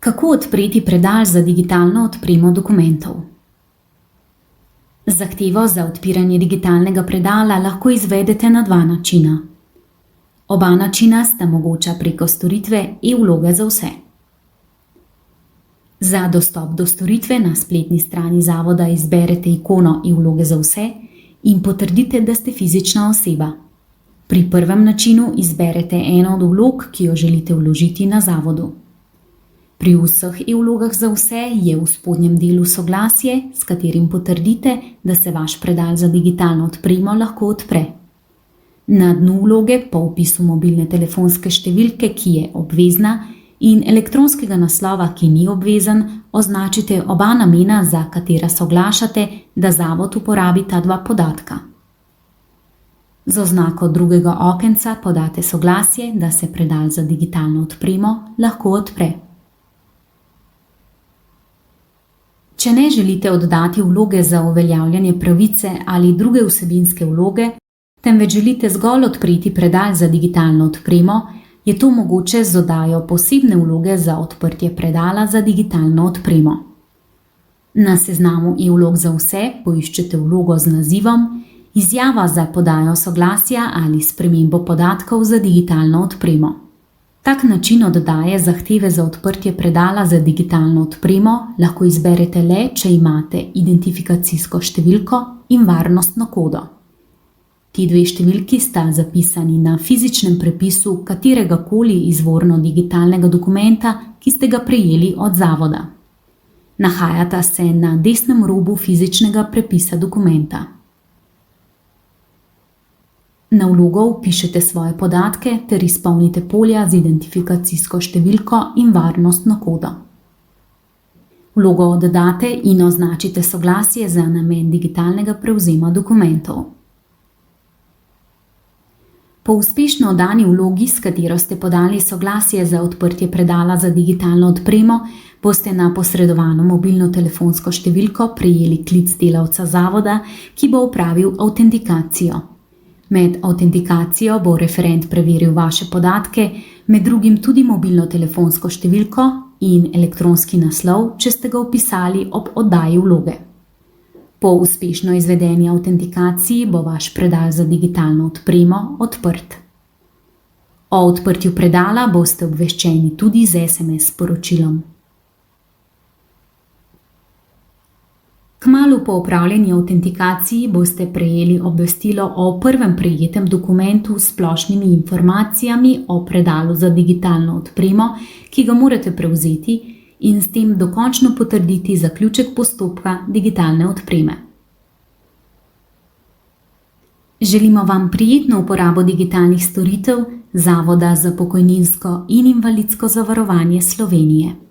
Kako odpreti predal za digitalno odpremo dokumentov? Zahtevo za odpiranje digitalnega predala lahko izvedete na dva načina. Oba načina sta mogoča preko storitve e-vloge za vse. Za dostop do storitve na spletni strani zavoda izberete ikono e-vloge za vse in potrdite, da ste fizična oseba. Pri prvem načinu izberete eno od vlog, ki jo želite vložiti na zavodu. Pri vseh e-vlogah za vse je v spodnjem delu soglasje, s katerim potrdite, da se vaš predal za digitalno odpremo lahko odpre. Na dnu vloge po vpisu mobilne telefonske številke, ki je obvezna, in elektronskega naslova, ki ni obvezen, označite oba namena, za katera soglašate, da zavod uporabi ta dva podatka. Z oznako drugega okenca podate soglasje, da se predal za digitalno odpremo lahko odpre. Če ne želite oddati vloge za uveljavljanje pravice ali druge vsebinske vloge, temveč želite zgolj odpreti predal za digitalno odpremo, je to mogoče z oddajo posebne vloge za odprtje predala za digitalno odpremo. Na seznamu e-vlog za vse poiščete vlogo z nazivom Izjava za podajo soglasja ali spremembo podatkov za digitalno odpremo. Tak način oddaje zahteve za odprtje predala za digitalno odpremo lahko izberete le, če imate identifikacijsko številko in varnostno kodo. Ti dve številki sta zapisani na fizičnem prepisu kateregakoli izvorno digitalnega dokumenta, ki ste ga prejeli od zavoda. Nahajata se na desnem robu fizičnega prepisa dokumenta. Na vlogo vpišete svoje podatke ter izpolnite polja z identifikacijsko številko in varnostno kodo. Vlogo oddate in označite soglasje za namen digitalnega prevzema dokumentov. Po uspešno oddani vlogi, s katero ste podali soglasje za odprtje predala za digitalno odpremo, boste na posredovano mobilno telefonsko številko prejeli klic delavca zavoda, ki bo opravil avtentikacijo. Med avtentikacijo bo referent preveril vaše podatke, med drugim tudi mobilno telefonsko številko in elektronski naslov, če ste ga vpisali ob oddaji vloge. Po uspešno izvedeni avtentikaciji bo vaš predal za digitalno odpremo odprt. O odprtju predala boste obveščeni tudi z SMS sporočilom. Kmalu po opravljeni avtentikaciji boste prejeli obvestilo o prvem prejetem dokumentu s splošnimi informacijami o predalu za digitalno odpremo, ki ga morate prevzeti in s tem dokončno potrditi zaključek postopka digitalne odpreme. Želimo vam prijetno uporabo digitalnih storitev Zavoda za pokojninsko in invalidsko zavarovanje Slovenije.